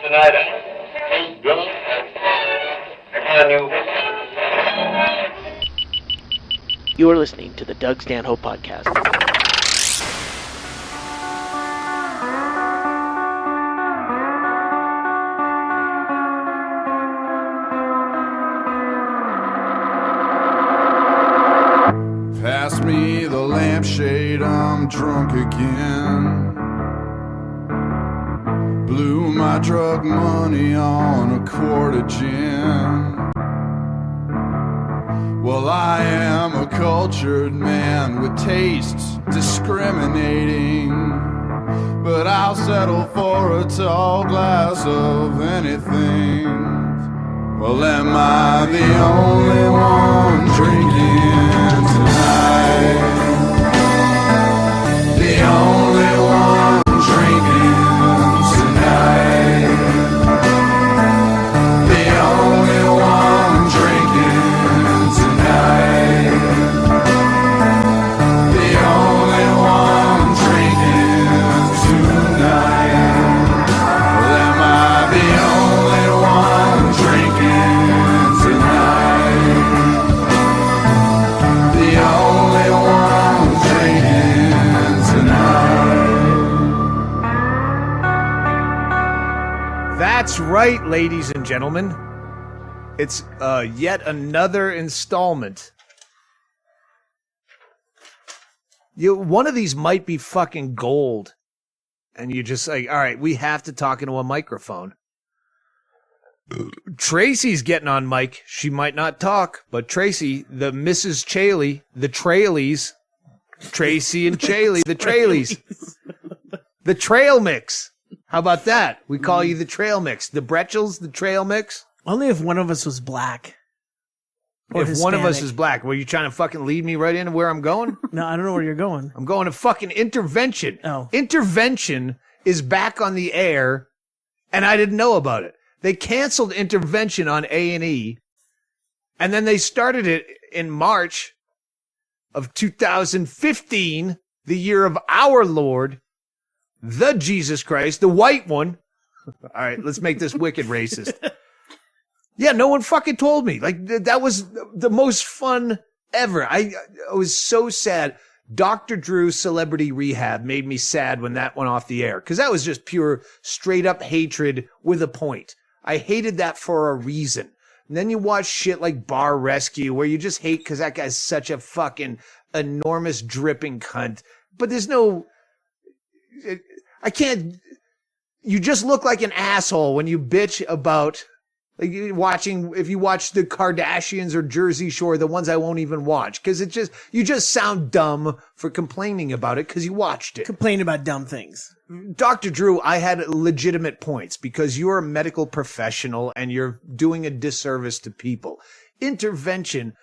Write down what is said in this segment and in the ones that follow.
tonight. You are listening to the Doug Stanhope Podcast. Pass me the lampshade, I'm drunk again. Blew my drug money on a quart of gin. Well, I am a cultured man with tastes discriminating, but I'll settle for a tall glass of anything. Well, am I the only one drinking tonight? The only one drinking tonight. The only one drinking tonight. The only one drinking tonight. Well, am I the only one drinking tonight? The only one drinking tonight. That's right, ladies and gentlemen. It's yet another installment. One of these might be fucking gold. And you just like, all right, we have to talk into a microphone. Tracey's getting on mic. She might not talk, but Tracey, the Mrs. Chaille, the Trailies, Tracey and Chaille, the Trailies, the trail mix. How about that? We call you the trail mix. The Bretchels, the trail mix. Only if one of us was black. Or If one of us Hispanic. is black, were you trying to fucking lead me right into where I'm going? No, I don't know where you're going. I'm going to fucking Intervention. Oh. Intervention is back on the air, and I didn't know about it. They canceled Intervention on A&E, and then they started it in March of 2015, the year of our Lord, the Jesus Christ, the white one. All right, let's make this wicked racist. Yeah, no one fucking told me. Like, that was the most fun ever. I was so sad. Dr. Drew's Celebrity Rehab made me sad when that went off the air, because that was just pure, straight-up hatred with a point. I hated that for a reason. And then you watch shit like Bar Rescue, where you just hate because that guy's such a fucking enormous dripping cunt. But there's no... I can't... You just look like an asshole when you bitch about... Like if you watch the Kardashians or Jersey Shore, the ones I won't even watch, because you just sound dumb for complaining about it because you watched it. Complain about dumb things. Dr. Drew, I had legitimate points because you're a medical professional and you're doing a disservice to people. Intervention,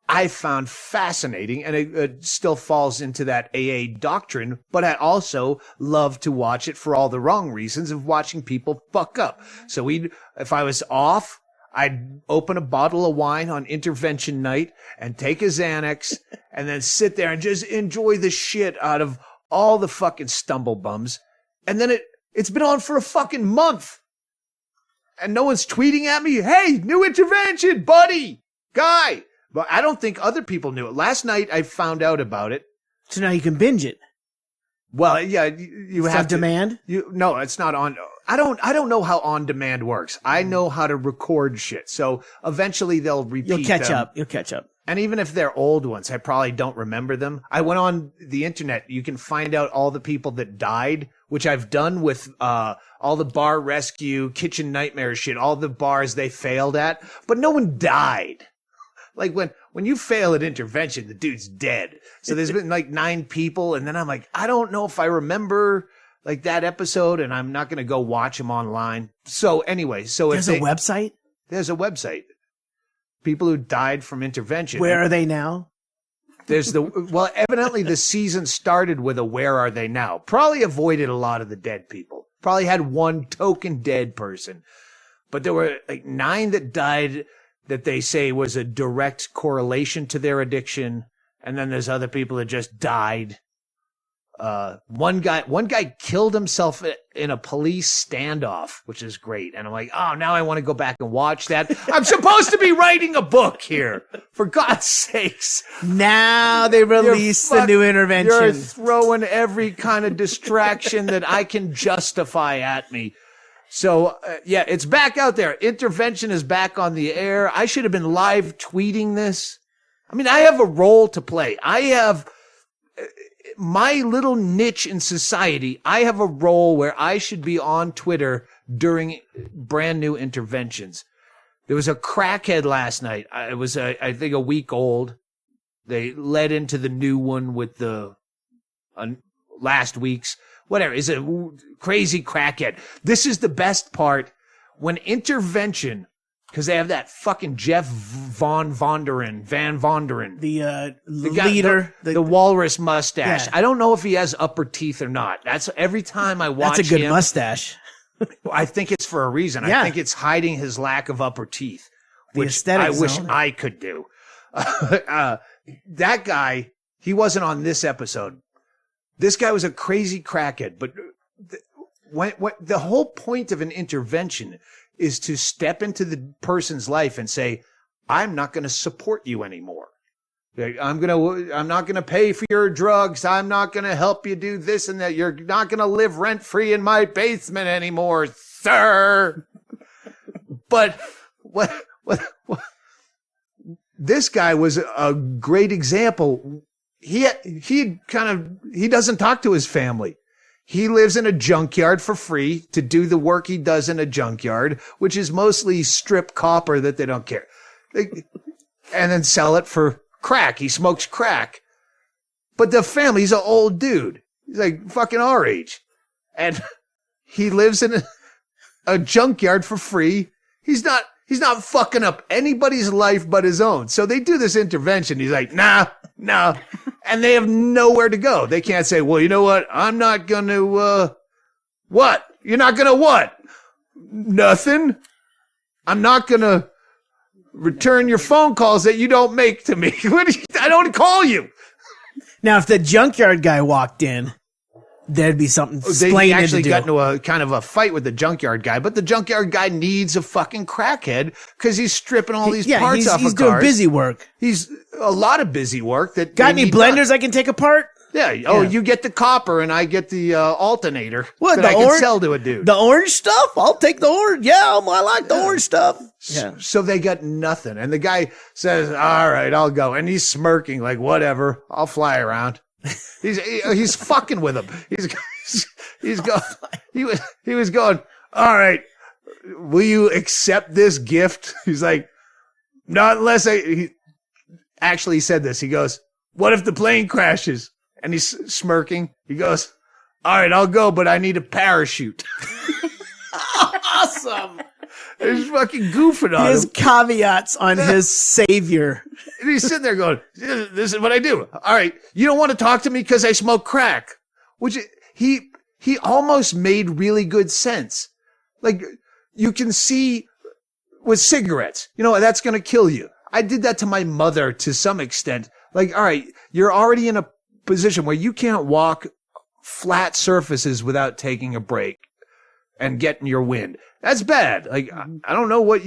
I found fascinating, and it still falls into that AA doctrine, but I also love to watch it for all the wrong reasons of watching people fuck up. So if I was off, I'd open a bottle of wine on Intervention night and take a Xanax and then sit there and just enjoy the shit out of all the fucking stumble bums. And then it's been on for a fucking month. And no one's tweeting at me, hey, new Intervention, buddy, guy. But I don't think other people knew it. Last night I found out about it. So now you can binge it. Well, yeah, you have to demand. No, it's not on. I don't know how on demand works. I know how to record shit. So eventually they'll repeat. You'll catch them. up. You'll catch up. And even if they're old ones, I probably don't remember them. I went on the internet. You can find out all the people that died, which I've done with all the Bar Rescue, Kitchen Nightmare shit, all the bars they failed at. But no one died. Like when you fail at Intervention, the dude's dead. So there's been like 9 people. And then I'm like, I don't know if I remember like that episode, and I'm not going to go watch them online. So anyway, There's a website? There's a website. People who died from Intervention. Where are they now? Well, evidently the season started with a where are they now? Probably avoided a lot of the dead people. Probably had one token dead person. But there were like 9 that died that they say was a direct correlation to their addiction. And then there's other people that just died One guy killed himself in a police standoff, which is great. And I'm like, oh, now I want to go back and watch that. I'm supposed to be writing a book here, for God's sakes. Now they release the new intervention. You're throwing every kind of distraction that I can justify at me. So, yeah, it's back out there. Intervention is back on the air. I should have been live tweeting this. I mean, I have a role to play. I have my little niche in society. I have a role where I should be on Twitter during brand new interventions. There was a crackhead last night. It was, I think, a week old. They led into the new one with the last week's. Whatever, is a crazy crackhead. This is the best part. When intervention, because they have that fucking Jeff Van Vonderen, the guy, leader, the walrus mustache. Yeah. I don't know if he has upper teeth or not. That's every time I watch That's a good him, mustache. I think it's for a reason. Yeah. I think it's hiding his lack of upper teeth, The which aesthetic I wish zone. I could do. That guy, he wasn't on this episode. This guy was a crazy crackhead, but when the whole point of an intervention is to step into the person's life and say, I'm not going to support you anymore. I'm not going to pay for your drugs. I'm not going to help you do this and that. You're not going to live rent free in my basement anymore, sir. But what this guy was a great example. He doesn't talk to his family. He lives in a junkyard for free to do the work he does in a junkyard, which is mostly strip copper that they don't care. And then sell it for crack. He smokes crack. But the family, he's an old dude. He's like fucking our age. And he lives in a junkyard for free. He's not fucking up anybody's life but his own. So they do this intervention. He's like, nah. And they have nowhere to go. They can't say, well, you know what? I'm not going to, what? You're not going to what? Nothing. I'm not going to return your phone calls that you don't make to me. I don't call you. Now, if the junkyard guy walked in, there'd be something They splendid actually to do. got into a kind of a fight with the junkyard guy, but the junkyard guy needs a fucking crackhead because he's stripping all these parts off he's of doing cars. busy work. He's a lot of busy work that Got they any need blenders done. I can take apart? Yeah. Oh, Yeah. you get the copper and I get the alternator What, that the I can orange- sell to a dude. The orange stuff? I'll take the orange. Yeah, I like the orange stuff. Yeah. So they got nothing. And the guy says, all right, I'll go. And he's smirking like, whatever, I'll fly around. He's fucking with him. He was going, all right, will you accept this gift? He's like, not unless he actually said this. He goes, what if the plane crashes? And he's smirking. He goes, all right, I'll go, but I need a parachute. Awesome. He's fucking goofing on His him. caveats on his savior. And he's sitting there going, this is what I do. All right. You don't want to talk to me because I smoke crack, which he almost made really good sense. Like you can see with cigarettes, that's going to kill you. I did that to my mother to some extent. Like, all right, you're already in a position where you can't walk flat surfaces without taking a break and getting your wind. That's bad. Like, I don't know what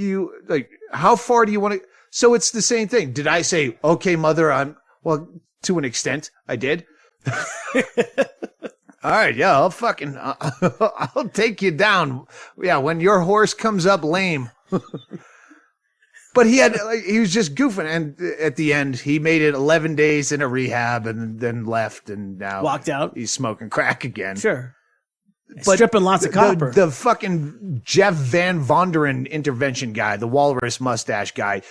how far do you want to? So it's the same thing. Did I say, okay, mother, well, to an extent, I did. All right. Yeah. I'll take you down. Yeah. When your horse comes up lame. But he was just goofing. And at the end, he made it 11 days in a rehab and then left. And now Walked out. He's smoking crack again. Sure. But stripping lots of copper. The fucking Jeff Van Vonderen intervention guy, the walrus mustache guy.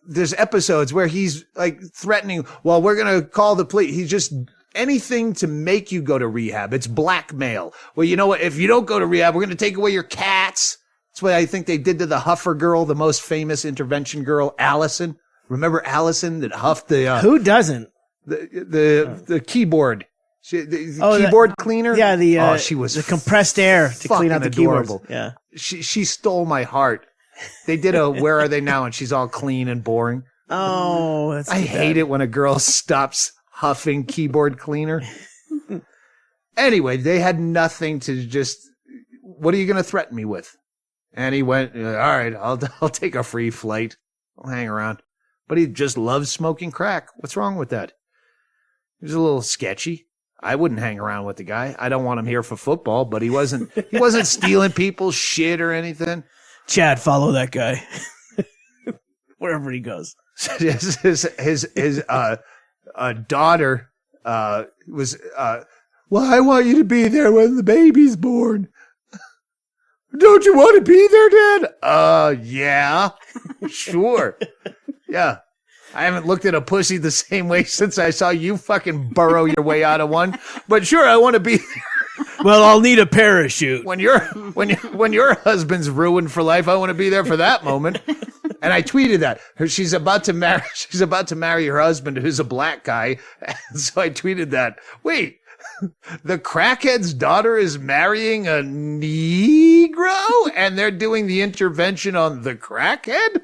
There's episodes where he's like threatening, well, we're going to call the police. He's just anything to make you go to rehab. It's blackmail. Well, you know what? If you don't go to rehab, we're going to take away your cats. That's what I think they did to the Huffer girl, the most famous intervention girl, Allison. Remember Allison that huffed the Who doesn't? the keyboard? The keyboard cleaner? Yeah, she was the compressed air to clean out the adorable. keyboards. Yeah. She stole my heart. They did a Where Are They Now? And she's all clean and boring. Oh, that's I hate it when a girl stops huffing keyboard cleaner. Anyway, they had nothing to just, what are you going to threaten me with? And he went, all right, I'll take a free flight. I'll hang around. But he just loves smoking crack. What's wrong with that? He was a little sketchy. I wouldn't hang around with the guy. I don't want him here for football, but he wasn't stealing people's shit or anything. Chad, follow that guy. Wherever he goes. His daughter was, well, I want you to be there when the baby's born. Don't you want to be there, Dad? Yeah. Sure. Yeah. I haven't looked at a pussy the same way since I saw you fucking burrow your way out of one. But sure, I want to be there. Well, I'll need a parachute. When your husband's ruined for life, I want to be there for that moment. And I tweeted that. She's about to marry her husband, who's a black guy. And so I tweeted that. Wait, the crackhead's daughter is marrying a Negro and they're doing the intervention on the crackhead?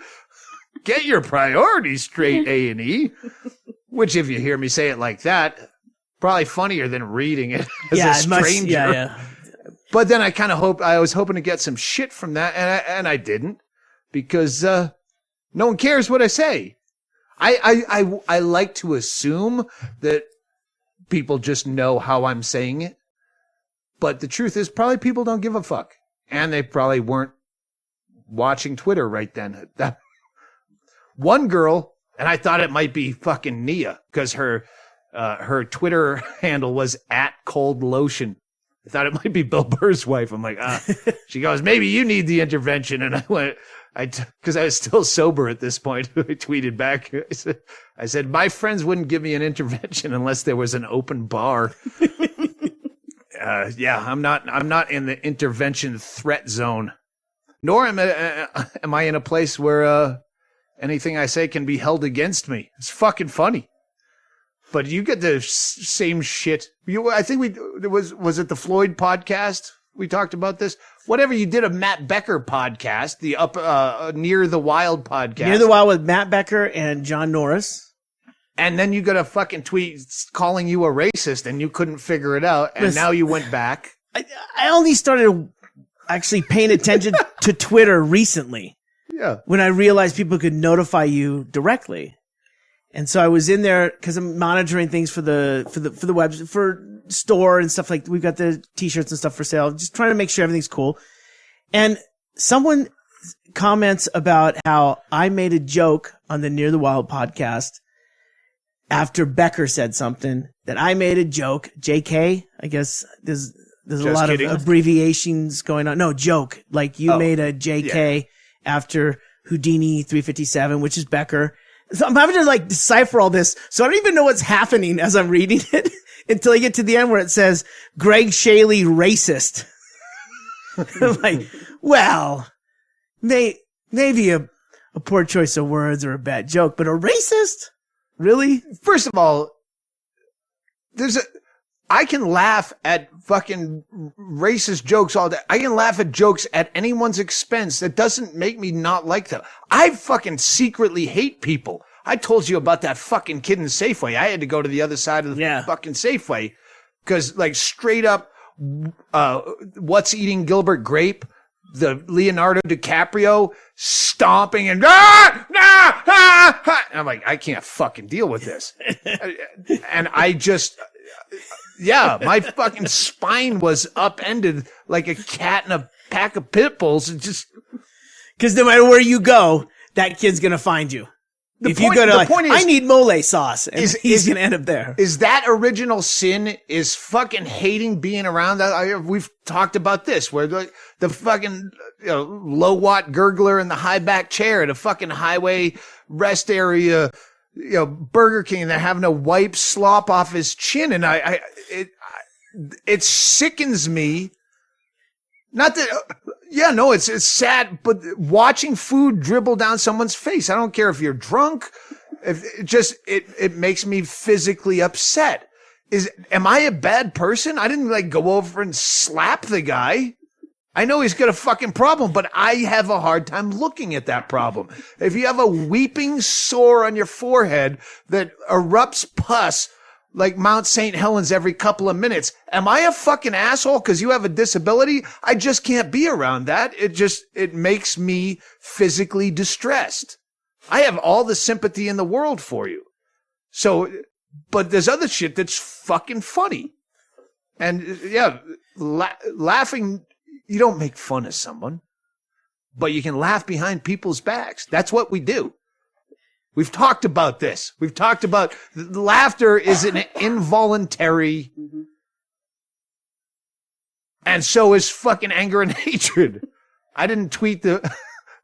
Get your priorities straight, A&E. Which, if you hear me say it like that, probably funnier than reading it as a stranger. Yeah. But then I was hoping to get some shit from that, and I didn't, because no one cares what I say. I like to assume that people just know how I'm saying it, but the truth is probably people don't give a fuck, and they probably weren't watching Twitter right then. That one girl, and I thought it might be fucking Nia, because her Twitter handle was @coldlotion. I thought it might be Bill Burr's wife. I'm like, She goes, maybe you need the intervention. And I went, because I was still sober at this point. I tweeted back. I said, my friends wouldn't give me an intervention unless there was an open bar. Yeah, I'm not in the intervention threat zone, nor am I in a place where anything I say can be held against me. It's fucking funny. But you get the same shit. I think was it the Floyd podcast? We talked about this. Whatever, you did a Matt Becker podcast, the Near the Wild podcast. Near the Wild with Matt Becker and John Norris. And then you got a fucking tweet calling you a racist and you couldn't figure it out. And now you went back. I only started actually paying attention to Twitter recently. Yeah. When I realized people could notify you directly. And so I was in there because I'm monitoring things for the web, for store and stuff. Like, we've got the t-shirts and stuff for sale, just trying to make sure everything's cool. And someone comments about how I made a joke on the Near the Wild podcast after Becker said something, that I made a joke. JK, I guess there's a lot of abbreviations going on. No, joke. Like, you made a JK after Houdini 357, which is Becker. So I'm having to decipher all this. So I don't even know what's happening as I'm reading it until I get to the end where it says Ggreg Chaille racist. I'm like, well, maybe a poor choice of words or a bad joke, but a racist? Really? First of all, I can laugh at fucking racist jokes all day. I can laugh at jokes at anyone's expense. That doesn't make me not like them. I fucking secretly hate people. I told you about that fucking kid in Safeway. I had to go to the other side of the fucking Safeway because, straight up, What's Eating Gilbert Grape, the Leonardo DiCaprio stomping and I'm like, I can't fucking deal with this. And I just... Yeah, my fucking spine was upended like a cat in a pack of pit bulls. Because no matter where you go, that kid's going to find you. If you go to I need mole sauce, and he's going to end up there. Is that original sin is fucking hating being around that? We've talked about this, where the fucking low watt gurgler in the high back chair at a fucking highway rest area, Burger King, they're having to wipe slop off his chin. And it sickens me. Not that, it's sad, but watching food dribble down someone's face. I don't care if you're drunk. It makes me physically upset. Am I a bad person? I didn't go over and slap the guy. I know he's got a fucking problem, but I have a hard time looking at that problem. If you have a weeping sore on your forehead that erupts pus like Mount St. Helens every couple of minutes. Am I a fucking asshole because you have a disability? I just can't be around that. It makes me physically distressed. I have all the sympathy in the world for you. So, but there's other shit that's fucking funny. And yeah, laughing, you don't make fun of someone, but you can laugh behind people's backs. That's what we do. We've talked about this. We've talked about laughter is an involuntary, and so is fucking anger and hatred. I didn't tweet the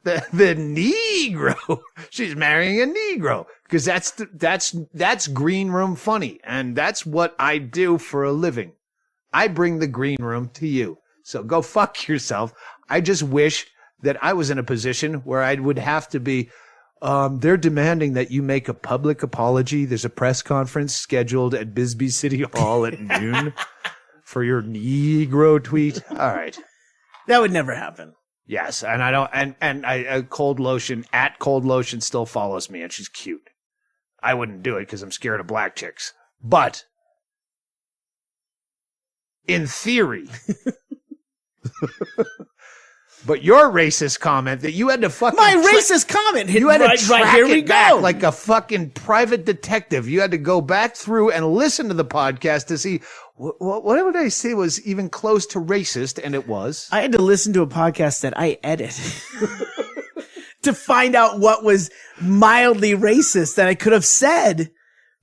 Negro. She's marrying a Negro because that's green room funny, and that's what I do for a living. I bring the green room to you. So go fuck yourself. I just wish that I was in a position where I would have to be. They're demanding that you make a public apology. There's a press conference scheduled at Bisbee City Hall at noon for your Negro tweet. All right. That would never happen. Yes. And I don't, and Cold Lotion still follows me and she's cute. I wouldn't do it because I'm scared of black chicks. But in theory, but your racist comment that you had to fucking racist comment hit you had right, to track right here it we back go. like a fucking private detective. You had to go back through and listen to the podcast to see what would I say was even close to racist, and it was. I had to listen to a podcast that I edit to find out what was mildly racist that I could have said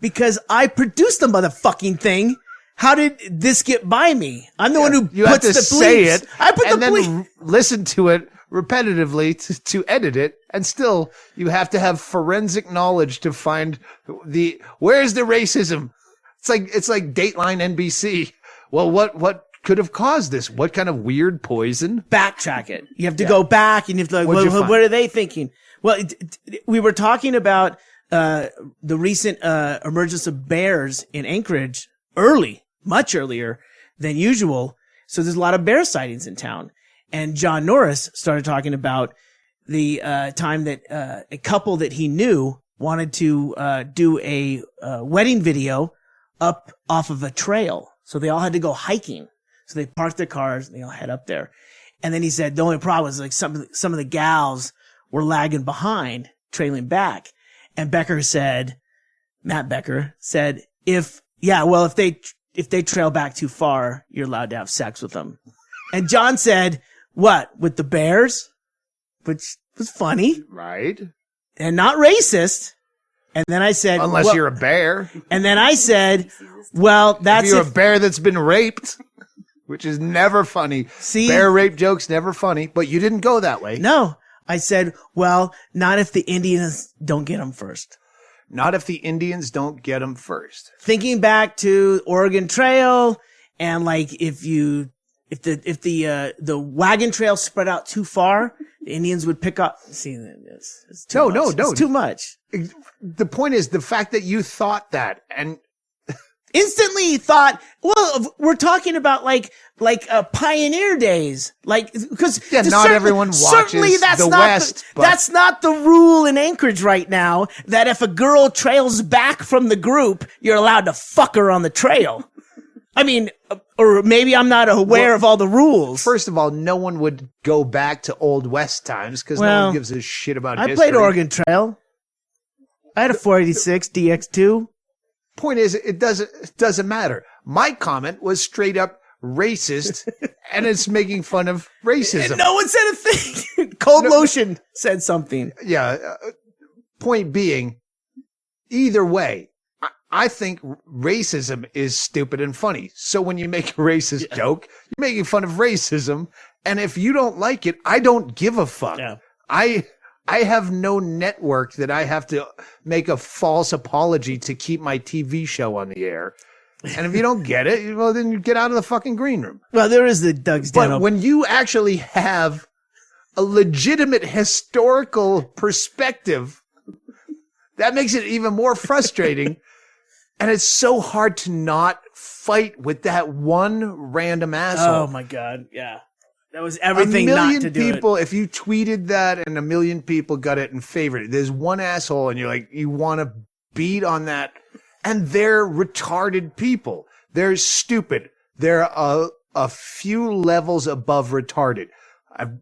because I produced the motherfucking thing. How did this get by me? I'm the one who you puts have to the bleeps. say it. I put and the then bleep. listen to it repetitively to edit it, and still you have to have forensic knowledge to find where's the racism. It's like Dateline NBC. Well, what could have caused this? What kind of weird poison? Backtrack it. You have to go back and you have to what are they thinking? Well, we were talking about the recent emergence of bears in Anchorage much earlier than usual. So there's a lot of bear sightings in town. And John Norris started talking about the time that a couple that he knew wanted to do a wedding video up off of a trail. So they all had to go hiking. So they parked their cars and they all head up there. And then he said the only problem was like some of the gals were lagging behind, trailing back. And Matt Becker said, if they trail back too far, you're allowed to have sex with them. And John said, what, with the bears? Which was funny. Right. And not racist. And then I said, unless you're a bear. And then I said, well, that's if you're a bear that's been raped, which is never funny. See? Bear rape jokes, never funny, but you didn't go that way. No. I said, well, not if the Indians don't get them first. Not if the Indians don't get them first. Thinking back to Oregon Trail and like if the wagon trail spread out too far, the Indians would pick up. See, it's too much. No. It's too much. The point is the fact that you thought that and instantly thought, well, we're talking about like pioneer days, like because not everyone watches the West. That's not the rule in Anchorage right now. That if a girl trails back from the group, you're allowed to fuck her on the trail. I mean, or maybe I'm not aware of all the rules. First of all, no one would go back to Old West times because no one gives a shit about history. I played Oregon Trail. I had a 486 DX2. Point is, it doesn't matter. My comment was straight up racist, and it's making fun of racism. And no one said a thing. Cold Lotion said something. Yeah. Point being, either way, I think racism is stupid and funny. So when you make a racist joke, you're making fun of racism. And if you don't like it, I don't give a fuck. Yeah. I have no network that I have to make a false apology to keep my TV show on the air. And if you don't get it, well, then you get out of the fucking green room. Well, there is the Doug Stanhope. But when you actually have a legitimate historical perspective, that makes it even more frustrating. And it's so hard to not fight with that one random asshole. Oh my God. Yeah. That was everything not to do it. 1 million people, if you tweeted that and 1 million people got it and favored it, there's one asshole and you're like, you want to beat on that And they're retarded people. They're stupid. They're a few levels above retarded. I've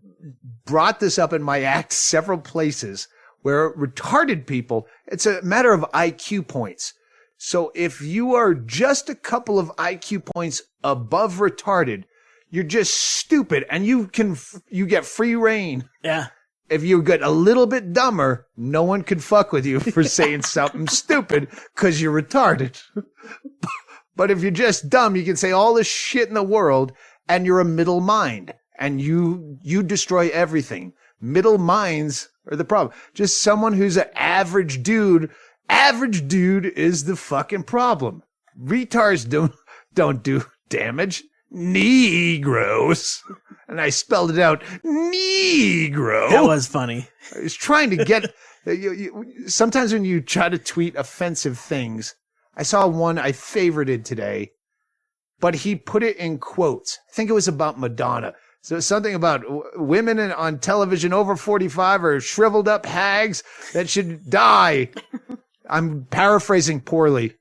brought this up in my act several places where retarded people, it's a matter of IQ points. So if you are just a couple of IQ points above retarded, you're just stupid and you get free reign. Yeah. If you get a little bit dumber, no one can fuck with you for saying something stupid because you're retarded. But if you're just dumb, you can say all the shit in the world and you're a middle mind and you destroy everything. Middle minds are the problem. Just someone who's an average dude. Average dude is the fucking problem. Retards don't do damage. Negroes. And I spelled it out. Negro. That was funny. I was trying to get, sometimes when you try to tweet offensive things, I saw one I favorited today, but he put it in quotes. I think it was about Madonna. So something about women on television over 45 are shriveled up hags that should die. I'm paraphrasing poorly.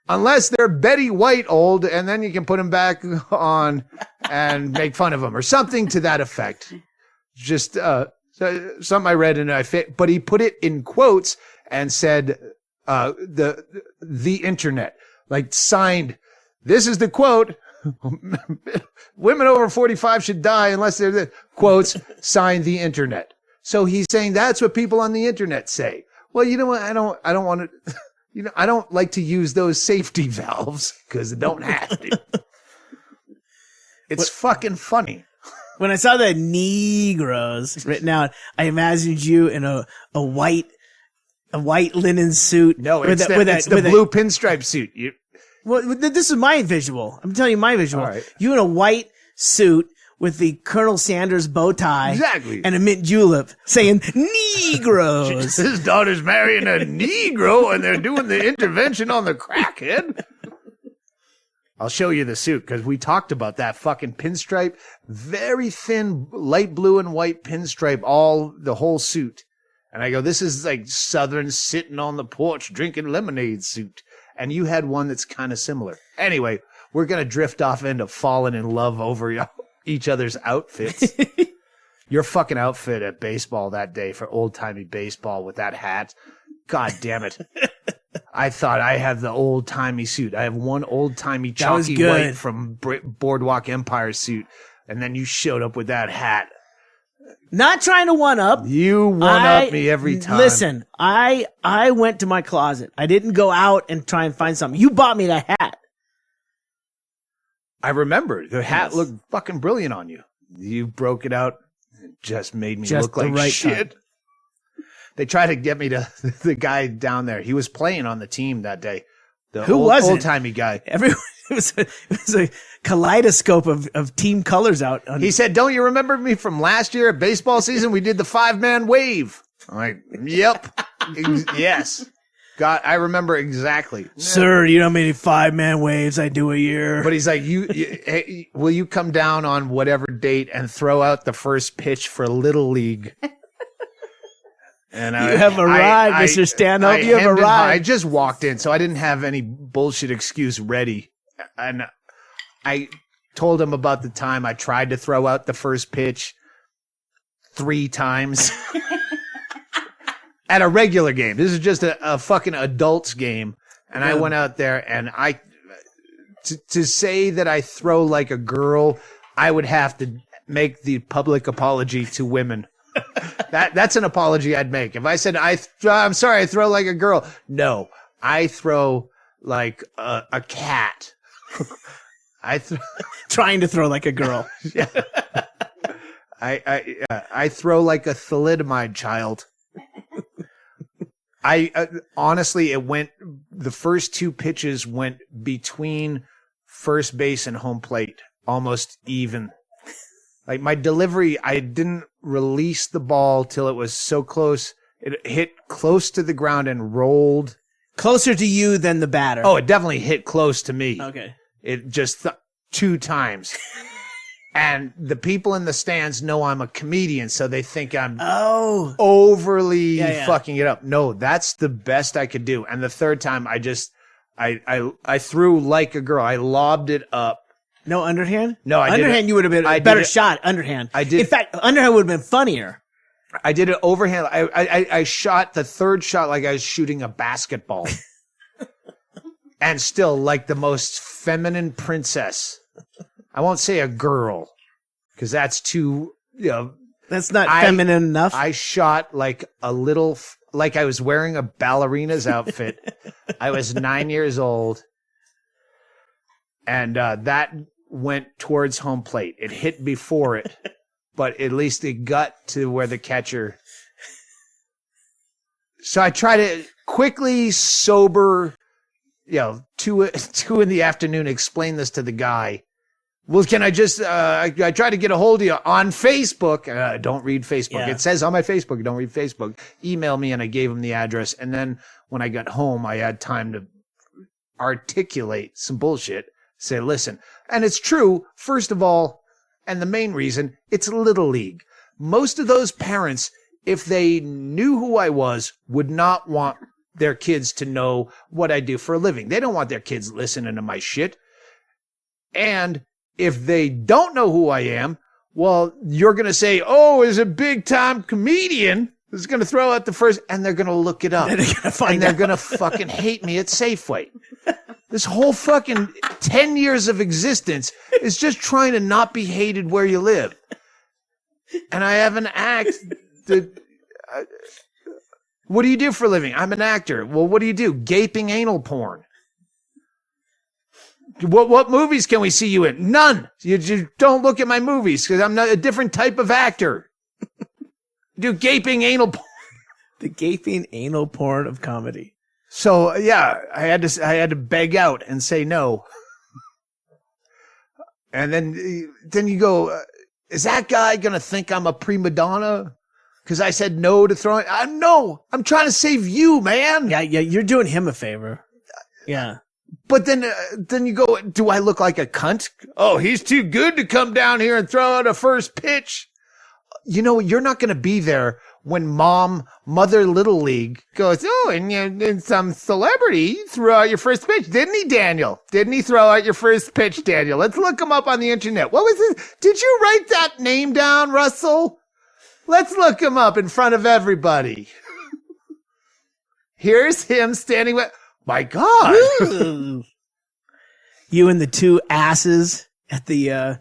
Unless they're Betty White old, and then you can put them back on and make fun of them or something to that effect. Just something I read and but he put it in quotes and said the internet, like signed. This is the quote. Women over 45 should die unless they're the quotes signed the internet. So he's saying that's what people on the internet say. Well, you know what? I don't want to. I don't like to use those safety valves because I don't have to. It's fucking funny. When I saw the Negroes written out, I imagined you in a white linen suit. No, it's the blue pinstripe suit. Well, this is my visual. I'm telling you my visual. All right. You in a white suit with the Colonel Sanders bow tie. Exactly. And a mint julep saying Negroes. His daughter's marrying a Negro and they're doing the intervention on the crackhead. I'll show you the suit because we talked about that fucking pinstripe. Very thin, light blue and white pinstripe, the whole suit. And I go, this is like Southern sitting on the porch drinking lemonade suit. And you had one that's kind of similar. Anyway, we're going to drift off into falling in love over each other's outfits. Your fucking outfit at baseball that day for old-timey baseball with that hat. God damn it. I thought I had the old-timey suit. I have one old-timey chalky white from Boardwalk Empire suit. And then you showed up with that hat. Not trying to one-up. You one-up me every time. Listen, I went to my closet. I didn't go out and try and find something. You bought me that hat. I remember. The hat looked fucking brilliant on you. You broke it out. It just made me look like shit. Time. They tried to get me to the guy down there. He was playing on the team that day. Who was it? Old-timey guy. It was a kaleidoscope of team colors out. He said, don't you remember me from last year at baseball season? We did the 5-man wave. I'm like, yep. Yes. God, I remember exactly. Sir, do you know how many 5-man waves I do a year? But he's like, hey, will you come down on whatever date and throw out the first pitch for Little League? And you have arrived, Mr. Stanhope. You have arrived. I just walked in, so I didn't have any bullshit excuse ready. And I told him about the time I tried to throw out the first pitch 3 times at a regular game. This is just a fucking adults game. And I went out there and to say that I throw like a girl, I would have to make the public apology to women. That's an apology I'd make. If I said, I'm sorry, I throw like a girl. No, I throw like a cat. Trying to throw like a girl. Yeah. I throw like a thalidomide child. Honestly, the first 2 pitches went between first base and home plate, almost even. Like my delivery, I didn't release the ball till it was so close. It hit close to the ground and rolled. Closer to you than the batter. Oh, it definitely hit close to me. Okay. It just 2 times. And the people in the stands know I'm a comedian, so they think I'm overly fucking it up. No, that's the best I could do. And the third time, I just I threw like a girl. I lobbed it up. No underhand? No, I didn't. Underhand, you would have been a better shot. Underhand. I did. In fact, underhand would have been funnier. I did it overhand. I shot the third shot like I was shooting a basketball. And still like the most feminine princess. I won't say a girl because that's too, That's not feminine enough. I shot like a little, like I was wearing a ballerina's outfit. I was 9 years old. And that went towards home plate. It hit before it, but at least it got to where the catcher. So I try to quickly, sober, 2 in the afternoon, explain this to the guy. Well, can I just, I try to get a hold of you on Facebook. Don't read Facebook. Yeah. It says on my Facebook, don't read Facebook. Email me, and I gave him the address. And then when I got home, I had time to articulate some bullshit. Say, listen, and it's true, first of all, and the main reason, it's Little League. Most of those parents, if they knew who I was, would not want their kids to know what I do for a living. They don't want their kids listening to my shit. And if they don't know who I am, well, you're going to say, oh, is a big time comedian. Is going to throw out the first, and they're going to look it up. And they're going to fucking hate me at Safeway. This whole fucking 10 years of existence is just trying to not be hated where you live. And I have an act that... what do you do for a living? I'm an actor. Well, what do you do? Gaping anal porn. What movies can we see you in? None. You don't look at my movies because I'm not a different type of actor. Do gaping anal porn. The gaping anal porn of comedy. So yeah, I had to beg out and say no. And then you go, is that guy gonna think I'm a prima donna? Because I said no to throwing. No, I'm trying to save you, man. Yeah, you're doing him a favor. Yeah. But then you go, do I look like a cunt? Oh, he's too good to come down here and throw out a first pitch. You're not going to be there when Mother Little League goes, oh, and some celebrity threw out your first pitch. Didn't he, Daniel? Didn't he throw out your first pitch, Daniel? Let's look him up on the internet. What was this? Did you write that name down, Russell? Let's look him up in front of everybody. Here's him standing with, my God. You and the two asses at the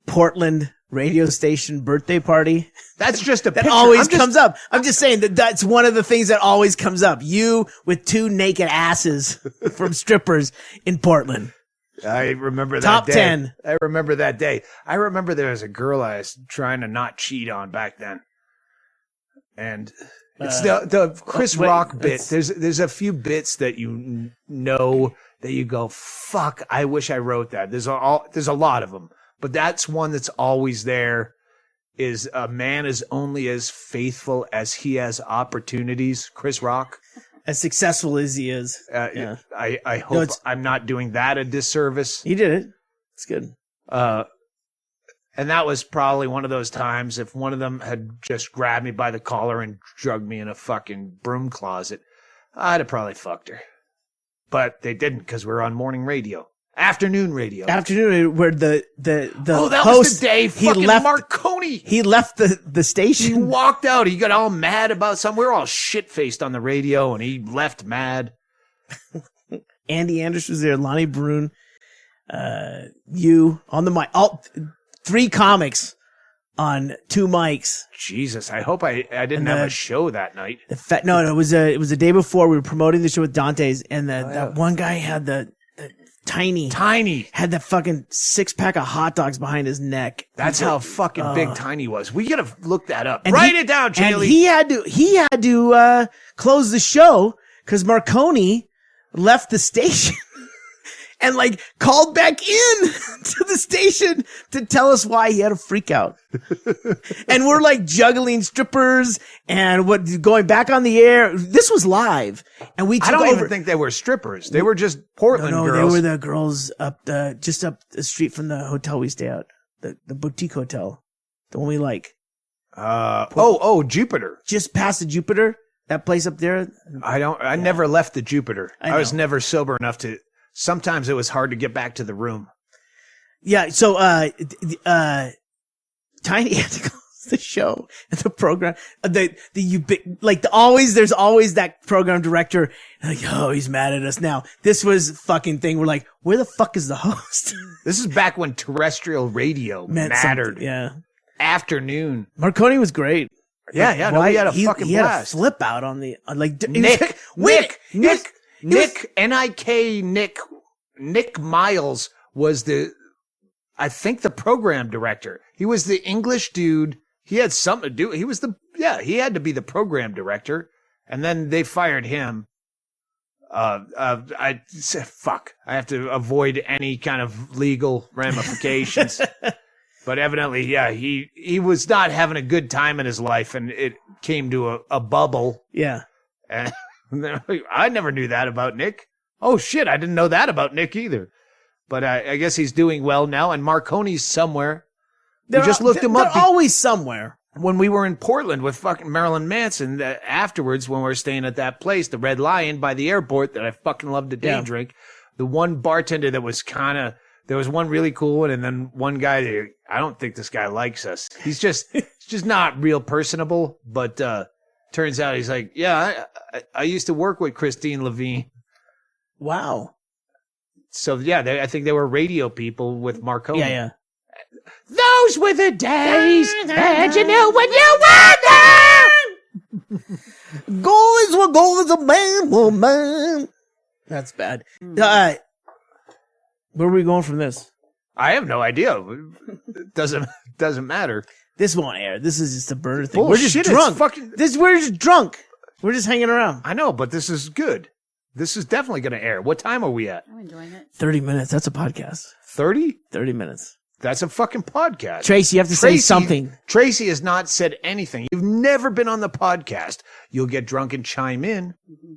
Portland radio station birthday party. That's just a that picture. Always comes up. I'm just saying that's one of the things that always comes up. You with two naked asses from strippers in Portland. I remember that Top day. 10. I remember that day. I remember there was a girl I was trying to not cheat on back then. And it's the Chris Rock bit. There's a few bits that you know that you go, fuck, I wish I wrote that. There's a lot of them. But that's one that's always there, is a man is only as faithful as he has opportunities. Chris Rock. As successful as he is. Yeah. I hope I'm not doing that a disservice. He did it. It's good. And that was probably one of those times if one of them had just grabbed me by the collar and drugged me in a fucking broom closet, I'd have probably fucked her. But they didn't because we're on morning radio. Afternoon radio. Afternoon, where the that host, was the day fucking Marconi. He left the station. He walked out. He got all mad about something. We were all shit-faced on the radio, and he left mad. Andy Anders was there. Lonnie Brune. You on the mic. All 3 comics on 2 mics. Jesus, I hope I didn't have a show that night. No, it was a day before. We were promoting the show with Dante's, and that one guy had the Tiny had that fucking 6-pack of hot dogs behind his neck. That's how fucking big Tiny was. We gotta look that up. Write it down, Chaille. And he had to close the show because Marconi left the station and called back in to the station to tell us why he had a freak out. And we're juggling strippers and going back on the air. This was live, and we took over. I don't even think they were strippers. They were just Portland girls. They were the girls just up the street from the hotel we stay at, the boutique hotel, the one we like. Jupiter. Just past the Jupiter. That place up there. I never left the Jupiter. I was know. never sober enough to. Sometimes it was hard to get back to the room. Yeah. So, Tiny had to close the show and the program. There's always that program director. Like, oh, he's mad at us now. This was fucking thing. We're like, where the fuck is the host? This is back when terrestrial radio mattered. Yeah. Afternoon. Marconi was great. Yeah. No, he had a fucking he blast. Had a flip out on the Nick, Nick Miles was I think the program director. He was the English dude. He had something to do. He had to be the program director. And then they fired him. I said, fuck. I have to avoid any kind of legal ramifications. But evidently, yeah, he was not having a good time in his life, and it came to a bubble. Yeah. And I never knew that about Nick. Oh, shit, I didn't know that about Nick either. But I guess he's doing well now, and Marconi's somewhere. We just looked him up. They're always somewhere. When we were in Portland with fucking Marilyn Manson, afterwards, when we were staying at that place, the Red Lion by the airport that I fucking loved to day drink, the one bartender that was there was one really cool one, and then one guy that I don't think this guy likes us. He's just not real personable, but turns out he's like, yeah, I used to work with Christine Levine. Wow. So, yeah, I think they were radio people with Marconi. Yeah. Those were the days, and you knew when you were there. Goals were goals, a man, woman. That's bad. Where are we going from this? I have no idea. It doesn't matter. This won't air. This is just a burner thing. Bullshit, we're just drunk. We're just drunk. We're just hanging around. I know, but this is good. This is definitely going to air. What time are we at? I'm enjoying it. 30 minutes. That's a podcast. 30? 30 minutes. That's a fucking podcast. Tracey, you have to say something. Tracey has not said anything. You've never been on the podcast. You'll get drunk and chime in. Mm-hmm.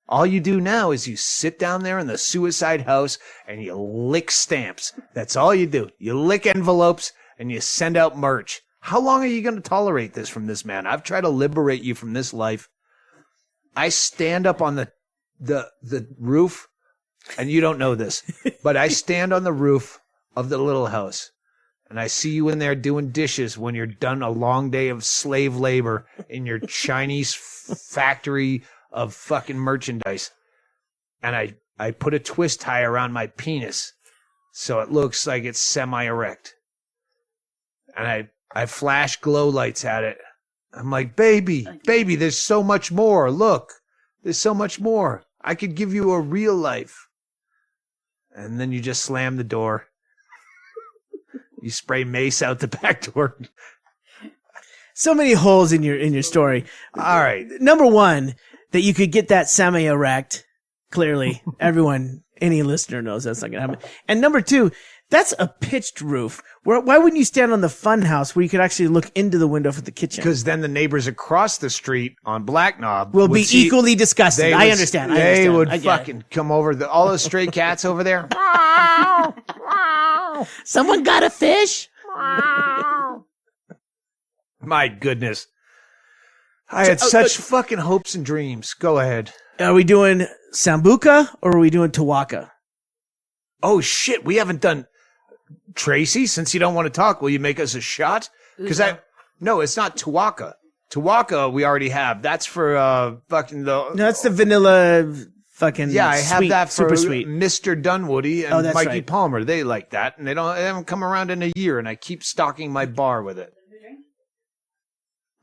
All you do now is you sit down there in the suicide house and you lick stamps. That's all you do. You lick envelopes and you send out merch. How long are you going to tolerate this from this man? I've tried to liberate you from this life. I stand up on the roof, and you don't know this, but I stand on the roof of the little house, and I see you in there doing dishes when you're done a long day of slave labor in your Chinese factory of fucking merchandise. And I put a twist tie around my penis so it looks like it's semi-erect. And I flash glow lights at it. I'm like, baby, there's so much more. Look, there's so much more. I could give you a real life. And then you just slam the door. You spray mace out the back door. So many holes in your story. All right. Number one, that you could get that semi-erect. Clearly, any listener knows that's not going to happen. And number two, that's a pitched roof. Why wouldn't you stand on the fun house where you could actually look into the window for the kitchen? Because then the neighbors across the street on Black Knob will be equally disgusted. I understand. They would fucking come over. All those stray cats over there. Someone got a fish? My goodness. I had such fucking hopes and dreams. Go ahead. Are we doing Sambuca or are we doing Tawaka? Oh, shit. We haven't done Tracey. Since you don't want to talk, will you make us a shot? Because no, it's not Tawaka. Tawaka we already have. That's for fucking No, that's the vanilla fucking I have that for super sweet. Mr. Dunwoody and Mikey right. Palmer. They like that. And they haven't come around in a year, and I keep stocking my bar with it.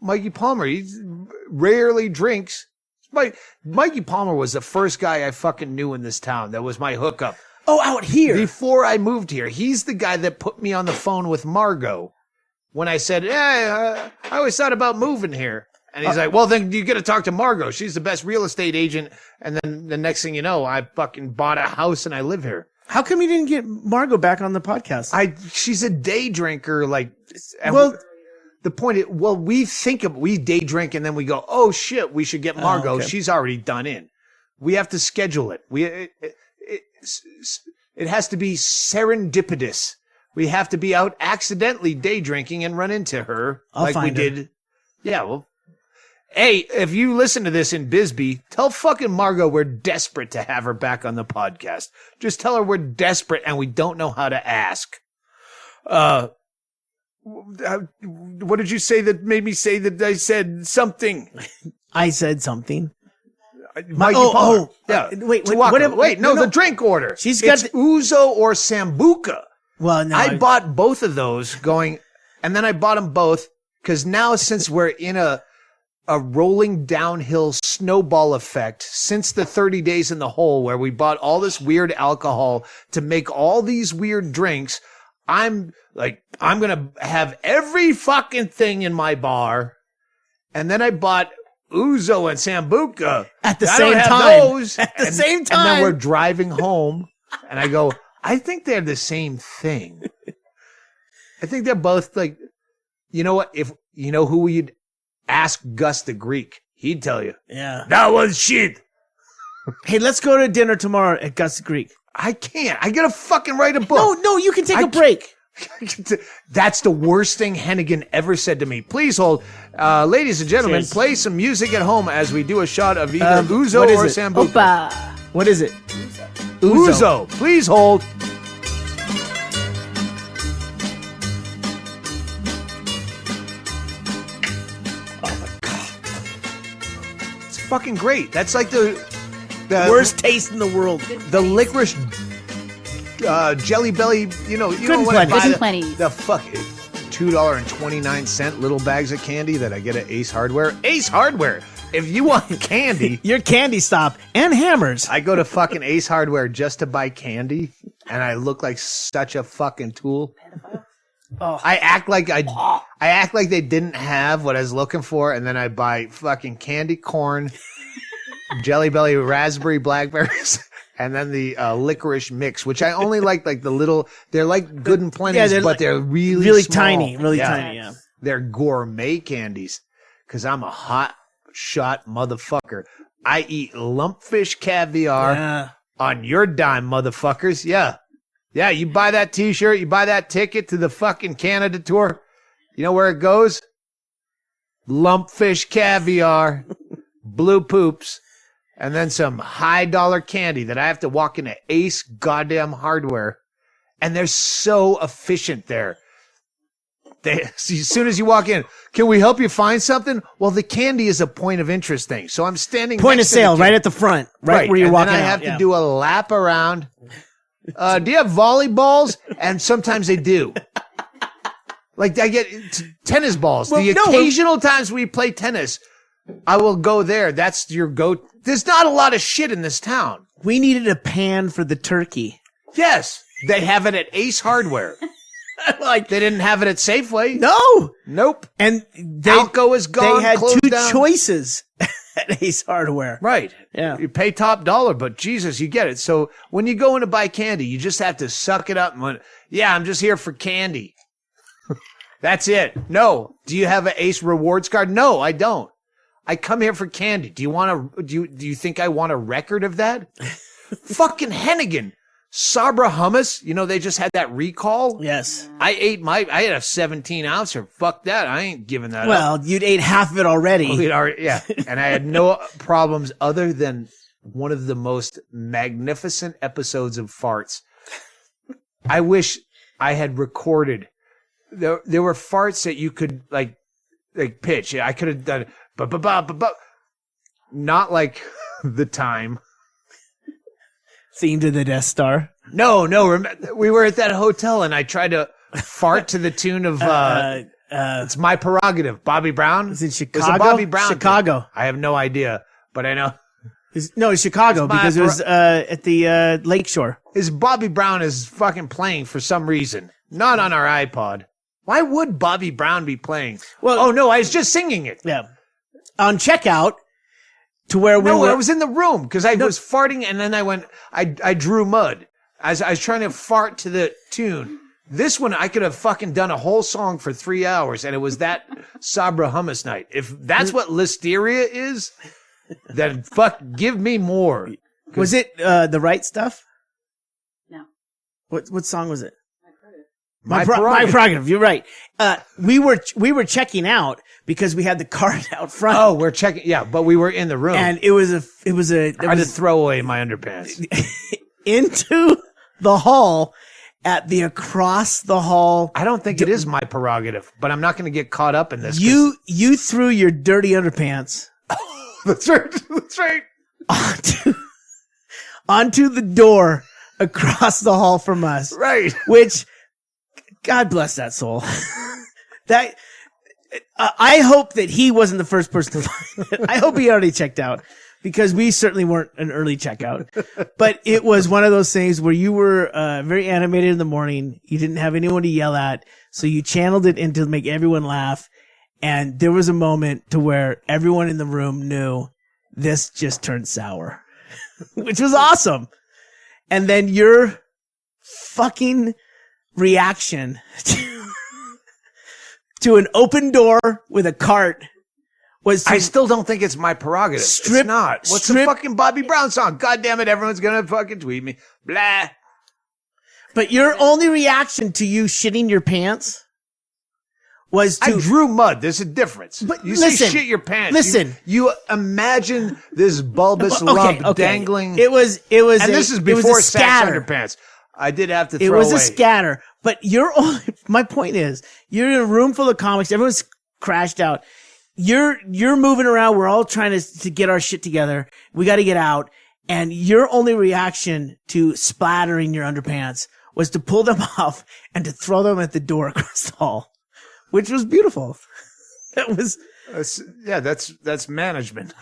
Mikey Palmer, he rarely drinks. Mikey Palmer was the first guy I fucking knew in this town. That was my hookup. Oh, out here. Before I moved here. He's the guy that put me on the phone with Margot when I said, I always thought about moving here. And he's like, well, then you got to talk to Margot. She's the best real estate agent. And then the next thing you know, I fucking bought a house and I live here. How come you didn't get Margot back on the podcast? She's a day drinker. The point is, we day drink and then we go, oh shit, we should get Margot. Okay. She's already done in. We have to schedule it. It has to be serendipitous. We have to be out accidentally day drinking and run into her I'll like find we her. did. Yeah, well, Hey, if you listen to this in Bisbee, tell fucking Margot we're desperate to have her back on the podcast. Just tell her we're desperate and we don't know how to ask. What did you say that made me say that I said something? I said something. Mikey Palmer. Yeah. Wait, the drink order. She's got it's Ouzo or Sambuca. Well, no. I bought both of those and then I bought them both because now since we're in a rolling downhill snowball effect since the 30 days in the hole where we bought all this weird alcohol to make all these weird drinks, I'm going to have every fucking thing in my bar. And then I bought Ouzo and Sambuca. At the I same don't have time. those. At the same time. And then we're driving home and I go, I think they're the same thing. I think they're both like, you know what? If you know who we'd ask Gus the Greek, he'd tell you. Yeah. That was shit. Hey, let's go to dinner tomorrow at Gus the Greek. I can't. I gotta fucking write a book. No, you can take a break. That's the worst thing Hennigan ever said to me. Please hold. Ladies and gentlemen, Cheers. play some music at home as we do a shot of either Ouzo what is or it? Sambuca. Opa. What is it? Ouzo. Please hold. Fucking great. That's like the Worst taste in the world. the licorice jelly belly. You know Good when I plenty. buy Good the, plenty. the fuck $2.29 little bags of candy that I get at Ace Hardware. Ace Hardware. If you want candy, Your candy stop and hammers. I go to fucking Ace Hardware just to buy candy, and I look like such a fucking tool. Oh. I act like they didn't have what I was looking for, and then I buy fucking candy corn, Jelly Belly raspberry blackberries, and then the licorice mix, which I only like the little. They're like Good and Plenty's, they're but like they're really small. tiny, really tiny. Yeah. They're gourmet candies because I'm a hot shot motherfucker. I eat lumpfish caviar Yeah. on your dime, motherfuckers. Yeah. Yeah, you buy that t-shirt, you buy that ticket to the fucking Canada tour. You know where it goes? Lumpfish caviar, blue poops, and then some high dollar candy that I have to walk into Ace goddamn Hardware. And they're so efficient there. As soon as you walk in, can we help you find something? Well, the candy is a point of interest thing. So I'm standing Point of next to the sale, candy. right at the front, right where you're and walking then I out. have to do a lap around. Do you have volleyballs? And sometimes they do. Like I get tennis balls. Well, the no, occasional times we play tennis, I will go there. That's your go. There's not a lot of shit in this town. We needed a pan for the turkey. Yes, they have it at Ace Hardware. Like They didn't have it at Safeway. no, Nope. and Alco is gone. They had closed two down. choices at Ace Hardware. Right. Yeah. You pay top dollar, but Jesus, you get it. So when you go in to buy candy, you just have to suck it up and went, yeah, I'm just here for candy. That's it. No. Do you have an Ace rewards card? No, I don't. I come here for candy. Do you think I want a record of that? Fucking Hennigan. Sabra hummus. You know, they just had that recall. Yes. I had a 17 ouncer. Fuck that. I ain't giving that up. Well, you'd ate half of it already. Yeah. And I had no problems other than one of the most magnificent episodes of farts. I wish I had recorded. There were farts that you could like pitch. I could have done but not like the time. Theme to the Death Star. No. We were at that hotel and I tried to fart to the tune of it's my prerogative. Bobby Brown. Is it It Chicago? was a Bobby Brown thing. Chicago. I have no idea, but I know It's Chicago It's my because it was at the Lakeshore. is Bobby Brown is fucking playing for some reason, not on our iPod. Why would Bobby Brown be playing? Well- oh no, I was just singing it. Yeah. On checkout to where we No, were. I was in the room because I was farting and then I drew mud. I was trying to fart to the tune. This one, I could have fucking done a whole song for 3 hours and it was that Sabra hummus night. If that's what Listeria is, then fuck, give me more. Was it the right stuff? No. What song was it? My My prerogative. You're right. We were checking out because we had the cart out front. Oh, we're checking. Yeah, but we were in the room. And I had to throw away my underpants. into the hall at the across the hall. I don't think it is my prerogative, but I'm not going to get caught up in this. You threw your dirty underpants. That's right. That's right. Onto the door across the hall from us. Right. Which, God bless that soul. I hope that he wasn't the first person to find it. I hope he already checked out because we certainly weren't an early checkout. But it was one of those things where you were very animated in the morning. You didn't have anyone to yell at. So you channeled it into make everyone laugh. And there was a moment to where everyone in the room knew this just turned sour, which was awesome. And then your fucking reaction to an open door with a cart was I still don't think it's my prerogative. It's not. What's the fucking Bobby Brown song? God damn it, everyone's gonna fucking tweet me. Blah. But your only reaction to you shitting your pants was to... I drew mud. There's a difference. But you listen, say shit your pants. Listen. You imagine this bulbous lump dangling. It was and this is before Sax underpants. I did have to throw away. It was a scatter. But my point is, you're in a room full of comics. Everyone's crashed out. You're moving around. We're all trying to get our shit together. We got to get out. And your only reaction to splattering your underpants was to pull them off and to throw them at the door across the hall, which was beautiful. That was, that's management.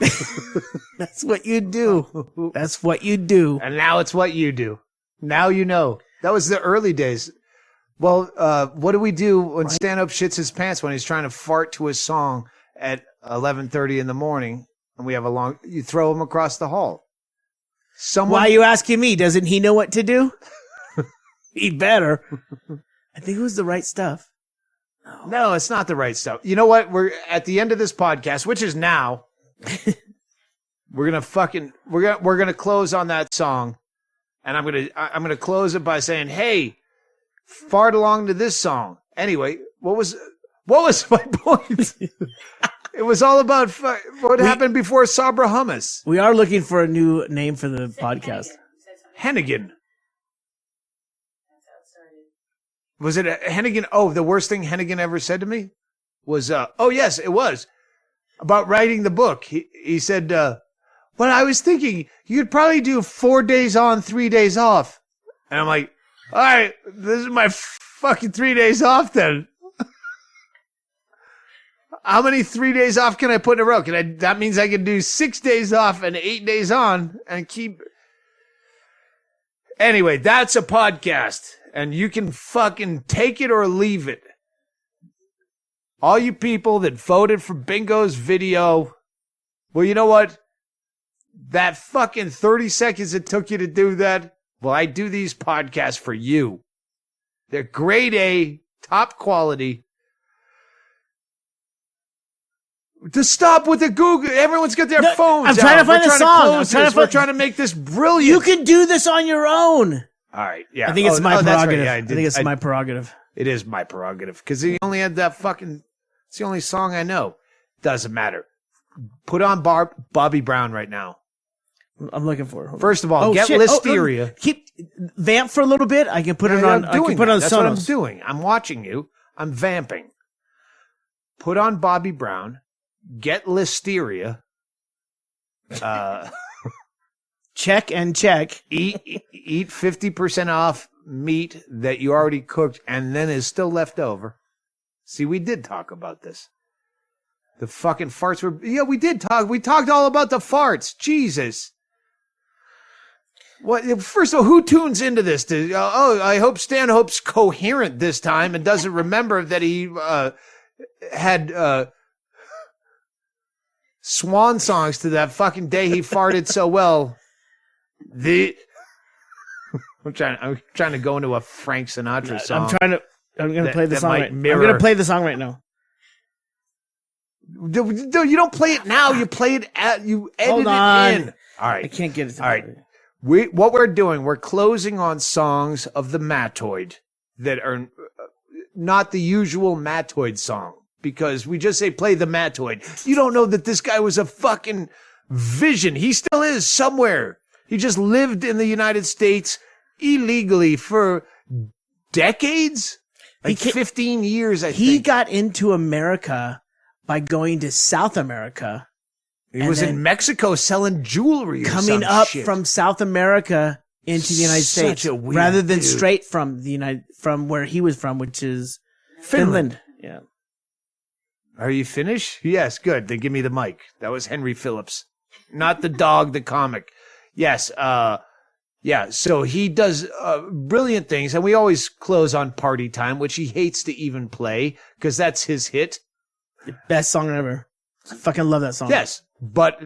That's what you do. That's what you do. And now it's what you do. Now you know. That was the early days. Well, what do we do when Stanhope shits his pants when he's trying to fart to his song at 11:30 in the morning and we have you throw him across the hall? Why are you asking me? Doesn't he know what to do? He better. I think it was the right stuff. No, it's not the right stuff. You know what? We're at the end of this podcast, which is now. we're gonna close on that song, and I'm gonna close it by saying, "Hey, fart along to this song." Anyway, what was my point? It was all about what happened before Sabra Hummus. We are looking for a new name for the podcast. Hennigan. Was it Hennigan? Oh, the worst thing Hennigan ever said to me was, oh yes, it was about writing the book. He said, well, I was thinking you could probably do 4 days on, 3 days off. And I'm like, all right, this is my fucking 3 days off then. How many 3 days off can I put in a row? That means I can do 6 days off and 8 days on and keep. Anyway, that's a podcast. And you can fucking take it or leave it. All you people that voted for Bingo's video, well, you know what? That fucking 30 seconds it took you to do that, well, I do these podcasts for you. They're grade A, top quality. To stop with the Google, everyone's got their phones I'm trying to find the song. We're trying to make this brilliant. You can do this on your own. All right, yeah. I think it's my prerogative. Right. Yeah, I think it's my prerogative. It is my prerogative because he only had that fucking. It's the only song I know. Doesn't matter. Put on Bobby Brown right now. I'm looking for it. First of all, get Listeria. Keep vamp for a little bit. I can put it on. I can put it on Sonos. That's what I'm doing. I'm watching you. I'm vamping. Put on Bobby Brown. Get Listeria. Check and check. Eat 50% off meat that you already cooked and then is still left over. See, we did talk about this. The fucking farts were... Yeah, we did talk. We talked all about the farts. Jesus. What? First of all, who tunes into this? I hope Stanhope's coherent this time and doesn't remember that he had... swan songs to that fucking day he farted so well. I'm trying to go into a Frank Sinatra song. I'm going to play the song right now. I'm going to play the song right now. You don't play it now. You play it you edit it in. All right. I can't get it. All right. What we're doing, we're closing on songs of the Mattoid that are not the usual Mattoid song, because we just say play the Mattoid. You don't know that this guy was a fucking vision. He still is somewhere. He just lived in the United States illegally for decades? Like 15 years, I think. He got into America by going to South America. He was in Mexico selling jewelry or coming some up shit. from South America into the United Such States a weird rather than dude. straight from from where he was from, which is Finland. Yeah. Are you finished? Yes, good. Then give me the mic. That was Henry Phillips, not the dog, the comic. Yes. Yeah. So he does brilliant things, and we always close on Party Time, which he hates to even play because that's his hit. Best song ever. I fucking love that song. Yes, but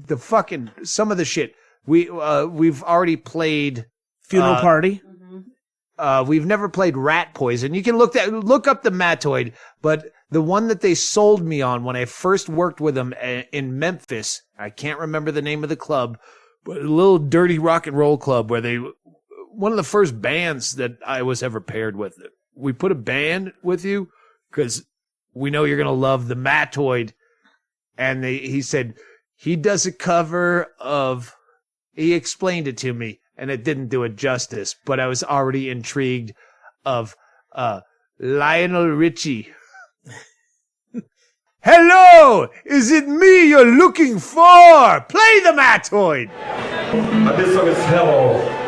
the fucking some of the shit we've already played. Funeral Party. We've never played Rat Poison. You can look up the Mattoid, but the one that they sold me on when I first worked with them in Memphis, I can't remember the name of the club, but a little dirty rock and roll club where one of the first bands that I was ever paired with. We put a band with you because we know you're going to love the Mattoid. And he said he does a cover of, he explained it to me and it didn't do it justice, but I was already intrigued of Lionel Ritchie. Hello, is it me you're looking for? Play the Mattoid. This song is Hello.